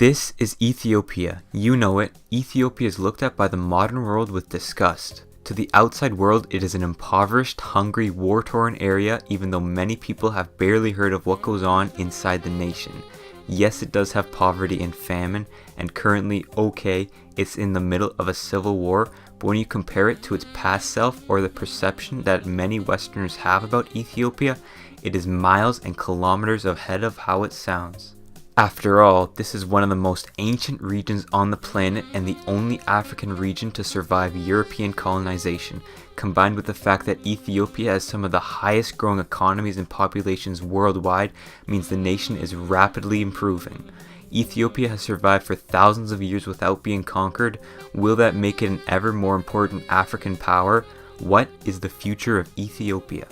This is Ethiopia. You know it. Ethiopia is looked at by the modern world with disgust. To the outside world, it is an impoverished, hungry, war-torn area, even though many people have barely heard of what goes on inside the nation. Yes, it does have poverty and famine, and currently, it's in the middle of a civil war, but when you compare it to its past self or the perception that many Westerners have about Ethiopia, it is miles and kilometers ahead of how it sounds. After all, this is one of the most ancient regions on the planet and the only African region to survive European colonization, combined with the fact that Ethiopia has some of the highest growing economies and populations worldwide means the nation is rapidly improving. Ethiopia has survived for thousands of years without being conquered. Will that make it an ever more important African power? What is the future of Ethiopia?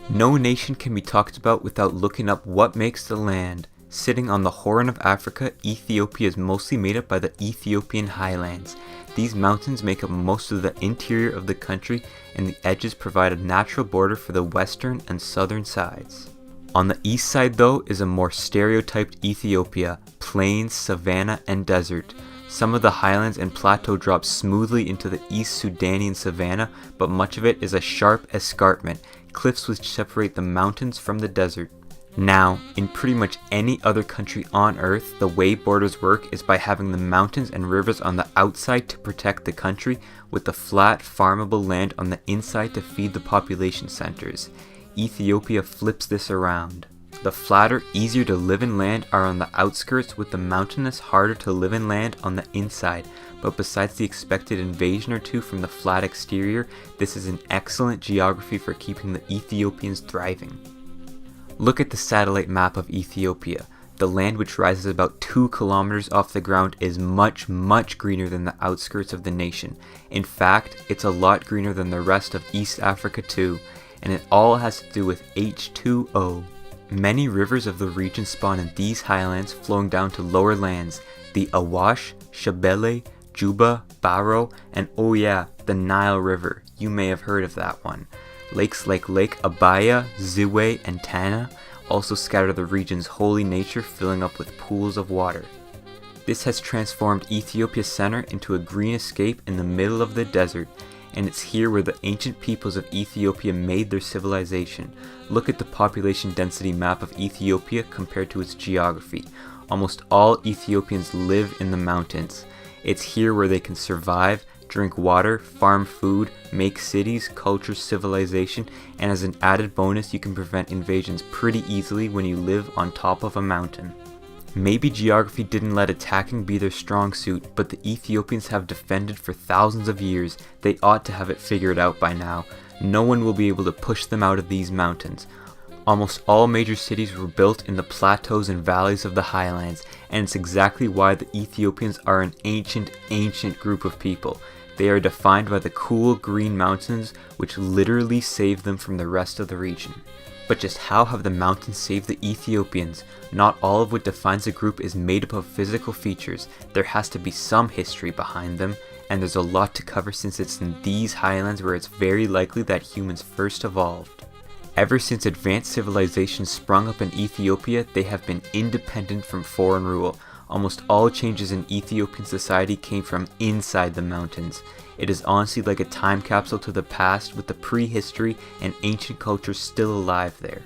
No nation can be talked about without looking up what makes the land. Sitting on the Horn of Africa, Ethiopia is mostly made up by the Ethiopian highlands. These mountains make up most of the interior of the country, and the edges provide a natural border for the western and southern sides. On the east side though is a more stereotyped Ethiopia, plains, savanna, and desert. Some of the highlands and plateau drop smoothly into the East Sudanian savanna, but much of it is a sharp escarpment, cliffs which separate the mountains from the desert. Now, in pretty much any other country on Earth, the way borders work is by having the mountains and rivers on the outside to protect the country, with the flat, farmable land on the inside to feed the population centers. Ethiopia flips this around. The flatter, easier to live in land are on the outskirts, with the mountainous, harder to live in land on the inside. But besides the expected invasion or two from the flat exterior, this is an excellent geography for keeping the Ethiopians thriving. Look at the satellite map of Ethiopia. The land, which rises about 2 kilometers off the ground, is much greener than the outskirts of the nation. In fact, it's a lot greener than the rest of East Africa too, and it all has to do with H2O. Many rivers of the region spawn in these highlands, flowing down to lower lands. The Awash, Shabelle, Juba, Baro, and the Nile River. You may have heard of that one. Lakes like Lake Abaya, Ziwe, and Tana also scatter the region's holy nature, filling up with pools of water. This has transformed Ethiopia's center into a green escape in the middle of the desert, and it's here where the ancient peoples of Ethiopia made their civilization. Look at the population density map of Ethiopia compared to its geography. Almost all Ethiopians live in the mountains. It's here where they can survive, drink water, farm food, make cities, culture, civilization, and as an added bonus, you can prevent invasions pretty easily when you live on top of a mountain. Maybe geography didn't let attacking be their strong suit, but the Ethiopians have defended for thousands of years. They ought to have it figured out by now. No one will be able to push them out of these mountains. Almost all major cities were built in the plateaus and valleys of the highlands, and it's exactly why the Ethiopians are an ancient group of people. They are defined by the cool green mountains, which literally save them from the rest of the region. But just how have the mountains saved the Ethiopians? Not all of what defines a group is made up of physical features. There has to be some history behind them, and there's a lot to cover since it's in these highlands where it's very likely that humans first evolved. Ever since advanced civilizations sprung up in Ethiopia, they have been independent from foreign rule. Almost all changes in Ethiopian society came from inside the mountains. It is honestly like a time capsule to the past, with the prehistory and ancient culture still alive there.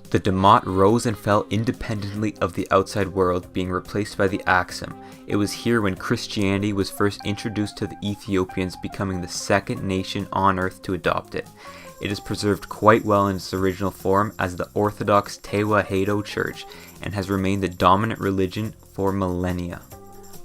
The Damat rose and fell independently of the outside world, being replaced by the Aksum. It was here when Christianity was first introduced to the Ethiopians, becoming the second nation on earth to adopt it. It is preserved quite well in its original form as the Orthodox Tewahedo Church, and has remained the dominant religion for millennia.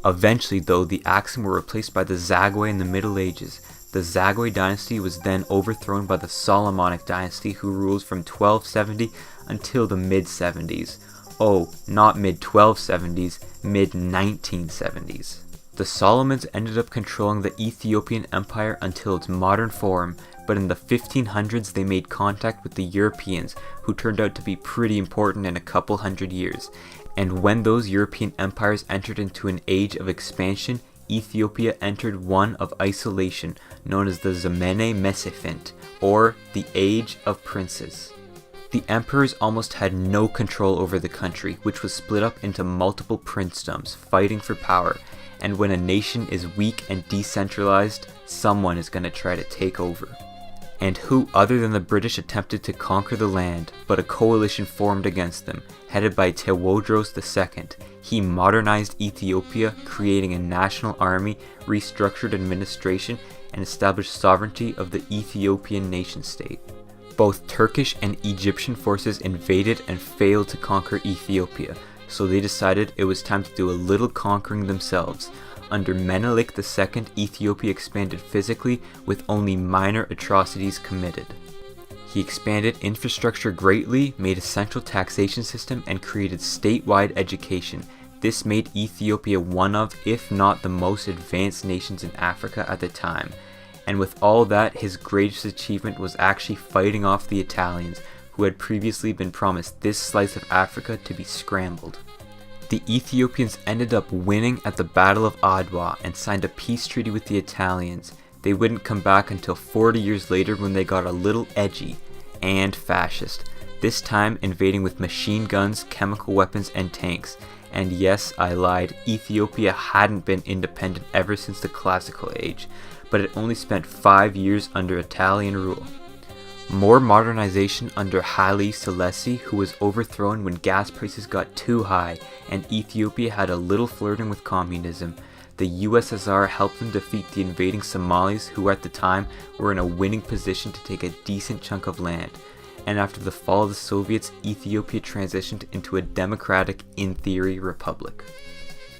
Eventually though, the Aksum were replaced by the Zagwe in the Middle Ages. The Zagwe dynasty was then overthrown by the Solomonic dynasty, who ruled from 1270 until the mid-70s. Oh, not mid-1270s, mid-1970s. The Solomons ended up controlling the Ethiopian Empire until its modern form, but in the 1500s they made contact with the Europeans, who turned out to be pretty important in a couple hundred years. And when those European empires entered into an age of expansion, Ethiopia entered one of isolation, known as the Zemene Mesefint, or the Age of Princes. The emperors almost had no control over the country, which was split up into multiple princedoms fighting for power, and when a nation is weak and decentralized, someone is going to try to take over. And who other than the British attempted to conquer the land, but a coalition formed against them, headed by Tewodros II. He modernized Ethiopia, creating a national army, restructured administration, and established sovereignty of the Ethiopian nation-state. Both Turkish and Egyptian forces invaded and failed to conquer Ethiopia, so they decided it was time to do a little conquering themselves. Under Menelik II, Ethiopia expanded physically with only minor atrocities committed. He expanded infrastructure greatly, made a central taxation system, and created statewide education. This made Ethiopia one of, if not the most advanced nations in Africa at the time. And with all that, his greatest achievement was actually fighting off the Italians, who had previously been promised this slice of Africa to be scrambled. The Ethiopians ended up winning at the Battle of Adwa and signed a peace treaty with the Italians. They wouldn't come back until 40 years later when they got a little edgy and fascist, this time invading with machine guns, chemical weapons, and tanks. And yes, I lied, Ethiopia hadn't been independent ever since the Classical Age, but it only spent 5 years under Italian rule. More modernization under Haile Selassie, who was overthrown when gas prices got too high, and Ethiopia had a little flirting with communism. The USSR helped them defeat the invading Somalis, who at the time were in a winning position to take a decent chunk of land. And after the fall of the Soviets, Ethiopia transitioned into a democratic, in theory, republic.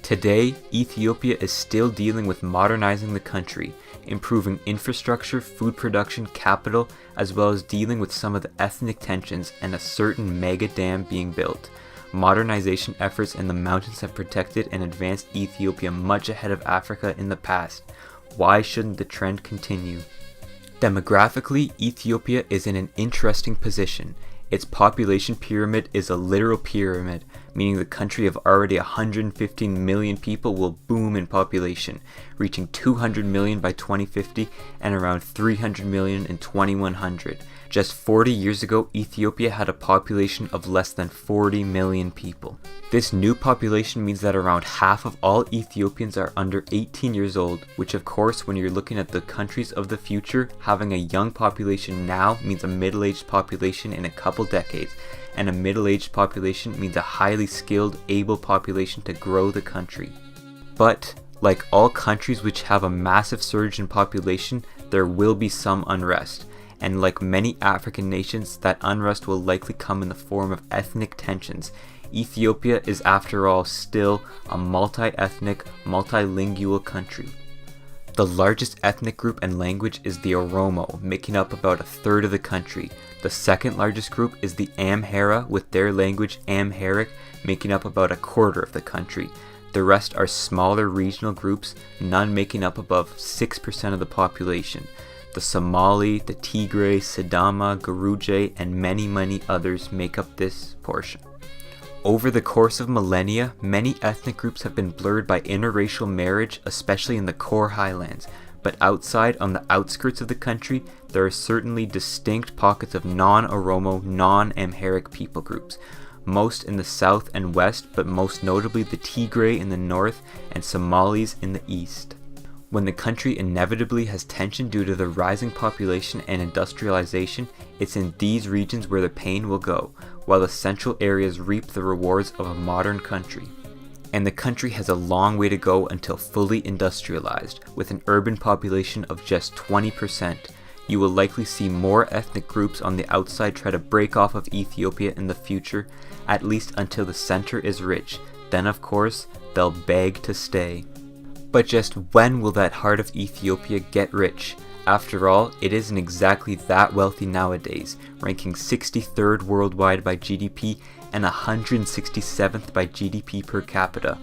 Today, Ethiopia is still dealing with modernizing the country, improving infrastructure, food production, capital, as well as dealing with some of the ethnic tensions and a certain mega dam being built. Modernization efforts in the mountains have protected and advanced Ethiopia much ahead of Africa in the past. Why shouldn't the trend continue? Demographically, Ethiopia is in an interesting position. Its population pyramid is a literal pyramid, meaning the country of already 115 million people will boom in population, reaching 200 million by 2050 and around 300 million in 2100. Just 40 years ago, Ethiopia had a population of less than 40 million people. This new population means that around half of all Ethiopians are under 18 years old, which of course, when you're looking at the countries of the future, having a young population now means a middle-aged population in a couple decades, and a middle-aged population means a highly skilled, able population to grow the country. But, like all countries which have a massive surge in population, there will be some unrest. And like many African nations, that unrest will likely come in the form of ethnic tensions. Ethiopia is, after all, still a multi-ethnic, multilingual country. The largest ethnic group and language is the Oromo, making up about a third of the country. The second largest group is the Amhara, with their language Amharic, making up about a quarter of the country. The rest are smaller regional groups, none making up above 6% of the population. The Somali, the Tigray, Sidama, Guruje, and many others make up this portion. Over the course of millennia, many ethnic groups have been blurred by interracial marriage, especially in the core highlands. But outside, on the outskirts of the country, there are certainly distinct pockets of non-Oromo, non-Amharic people groups. Most in the south and west, but most notably the Tigray in the north and Somalis in the east. When the country inevitably has tension due to the rising population and industrialization, it's in these regions where the pain will go, while the central areas reap the rewards of a modern country. And the country has a long way to go until fully industrialized, with an urban population of just 20%. You will likely see more ethnic groups on the outside try to break off of Ethiopia in the future, at least until the center is rich. Then of course, they'll beg to stay. But just when will that heart of Ethiopia get rich? After all, it isn't exactly that wealthy nowadays, ranking 63rd worldwide by GDP and 167th by GDP per capita.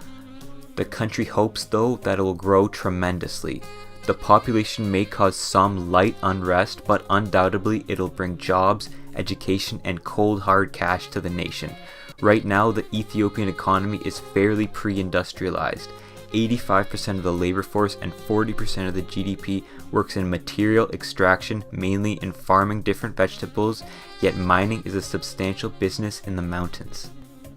The country hopes, though, that it will grow tremendously. The population may cause some light unrest, but undoubtedly it'll bring jobs, education, and cold hard cash to the nation. Right now, the Ethiopian economy is fairly pre-industrialized. 85% of the labor force and 40% of the GDP works in material extraction, mainly in farming different vegetables, yet mining is a substantial business in the mountains.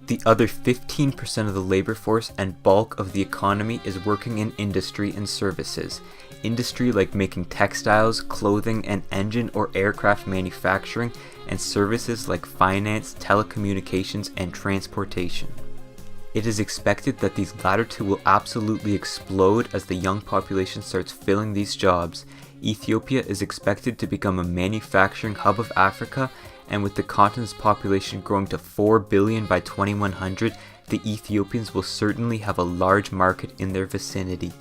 The other 15% of the labor force and bulk of the economy is working in industry and services. Industry like making textiles, clothing, and engine or aircraft manufacturing, and services like finance, telecommunications, and transportation. It is expected that these latter two will absolutely explode as the young population starts filling these jobs. Ethiopia is expected to become a manufacturing hub of Africa, and with the continent's population growing to 4 billion by 2100, the Ethiopians will certainly have a large market in their vicinity.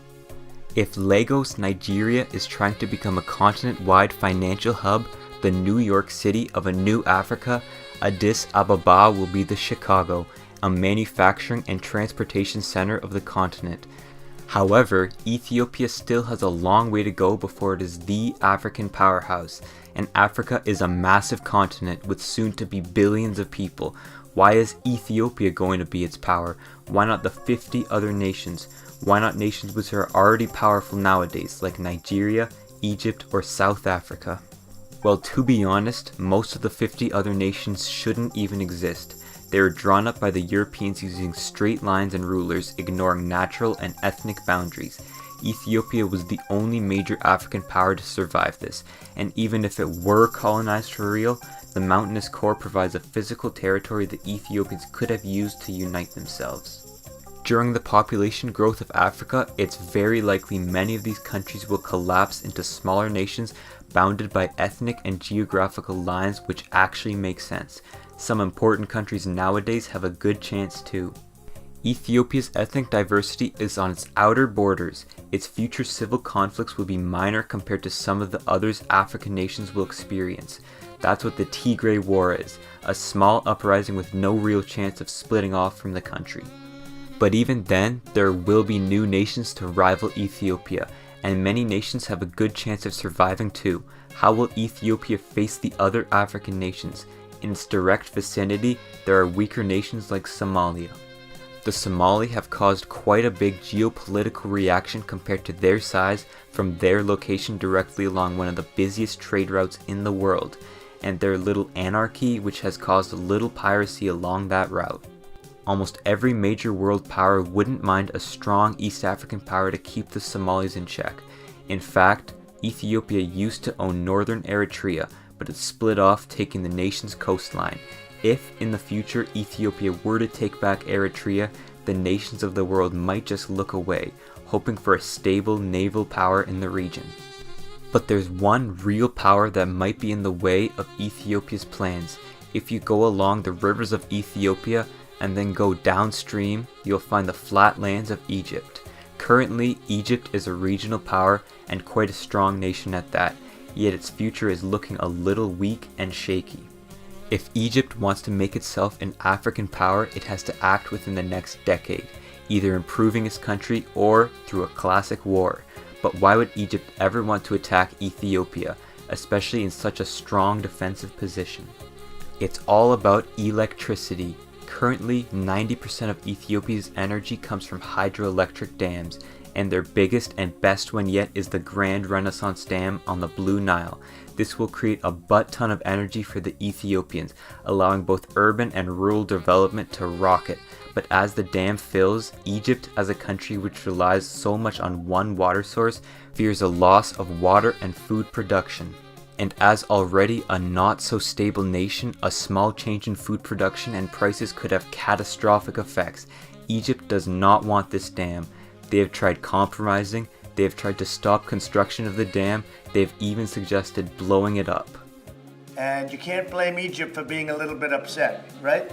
If Lagos, Nigeria is trying to become a continent-wide financial hub, the New York City of a new Africa, Addis Ababa will be the Chicago, a manufacturing and transportation center of the continent. However, Ethiopia still has a long way to go before it is the African powerhouse, and Africa is a massive continent with soon to be billions of people. Why is Ethiopia going to be its power? Why not the 50 other nations? Why not nations which are already powerful nowadays, like Nigeria, Egypt, or South Africa? Well, to be honest, most of the 50 other nations shouldn't even exist. They were drawn up by the Europeans using straight lines and rulers, ignoring natural and ethnic boundaries. Ethiopia was the only major African power to survive this, and even if it were colonized for real, the mountainous core provides a physical territory the Ethiopians could have used to unite themselves. During the population growth of Africa, it's very likely many of these countries will collapse into smaller nations bounded by ethnic and geographical lines which actually make sense. Some important countries nowadays have a good chance too. Ethiopia's ethnic diversity is on its outer borders. Its future civil conflicts will be minor compared to some of the others African nations will experience. That's what the Tigray War is, a small uprising with no real chance of splitting off from the country. But even then, there will be new nations to rival Ethiopia, and many nations have a good chance of surviving too. How will Ethiopia face the other African nations? In its direct vicinity, there are weaker nations like Somalia. The Somali have caused quite a big geopolitical reaction compared to their size from their location directly along one of the busiest trade routes in the world, and their little anarchy which has caused a little piracy along that route. Almost every major world power wouldn't mind a strong East African power to keep the Somalis in check. In fact, Ethiopia used to own northern Eritrea, but it split off, taking the nation's coastline. If in the future Ethiopia were to take back Eritrea, the nations of the world might just look away, hoping for a stable naval power in the region. But there's one real power that might be in the way of Ethiopia's plans. If you go along the rivers of Ethiopia and then go downstream, you'll find the flatlands of Egypt. Currently, Egypt is a regional power and quite a strong nation at that, yet its future is looking a little weak and shaky. If Egypt wants to make itself an African power, it has to act within the next decade, either improving its country or through a classic war. But why would Egypt ever want to attack Ethiopia, especially in such a strong defensive position? It's all about electricity. Currently, 90% of Ethiopia's energy comes from hydroelectric dams, and their biggest and best one yet is the Grand Renaissance Dam on the Blue Nile. This will create a butt-ton of energy for the Ethiopians, allowing both urban and rural development to rocket. But as the dam fills, Egypt, as a country which relies so much on one water source, fears a loss of water and food production. And as already a not-so-stable nation, a small change in food production and prices could have catastrophic effects. Egypt does not want this dam. They have tried compromising, they have tried to stop construction of the dam, they've even suggested blowing it up. And you can't blame Egypt for being a little bit upset, right?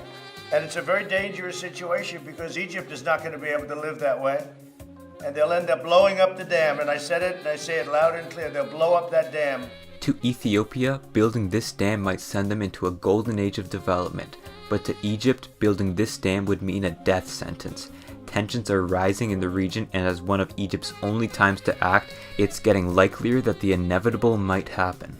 And it's a very dangerous situation because Egypt is not going to be able to live that way. And they'll end up blowing up the dam. And I said it, and I say it loud and clear, they'll blow up that dam. To Ethiopia, building this dam might send them into a golden age of development. But to Egypt, building this dam would mean a death sentence. Tensions are rising in the region, and as one of Egypt's only times to act, it's getting likelier that the inevitable might happen.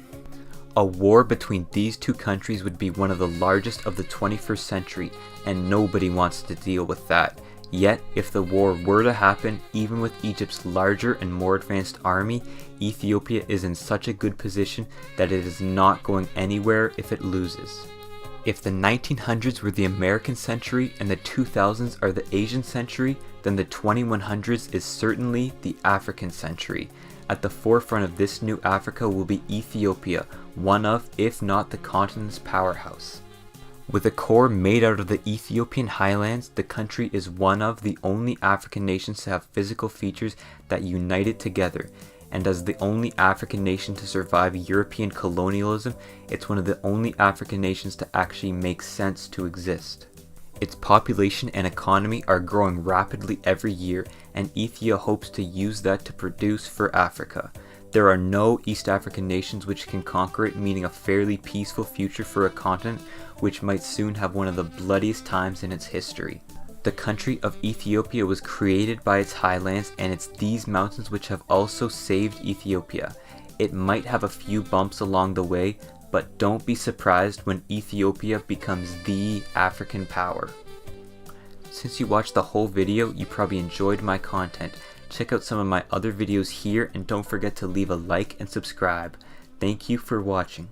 A war between these two countries would be one of the largest of the 21st century, and nobody wants to deal with that. Yet, if the war were to happen, even with Egypt's larger and more advanced army, Ethiopia is in such a good position that it is not going anywhere if it loses. If the 1900s were the American century and the 2000s are the Asian century, then the 2100s is certainly the African century. At the forefront of this new Africa will be Ethiopia, one of, if not the continent's powerhouse. With a core made out of the Ethiopian highlands, the country is one of the only African nations to have physical features that unite it together. And as the only African nation to survive European colonialism, it's one of the only African nations to actually make sense to exist. Its population and economy are growing rapidly every year, and Ethiopia hopes to use that to produce for Africa. There are no East African nations which can conquer it, meaning a fairly peaceful future for a continent which might soon have one of the bloodiest times in its history. The country of Ethiopia was created by its highlands, and it's these mountains which have also saved Ethiopia. It might have a few bumps along the way, but don't be surprised when Ethiopia becomes the African power. Since you watched the whole video, you probably enjoyed my content. Check out some of my other videos here, and don't forget to leave a like and subscribe. Thank you for watching.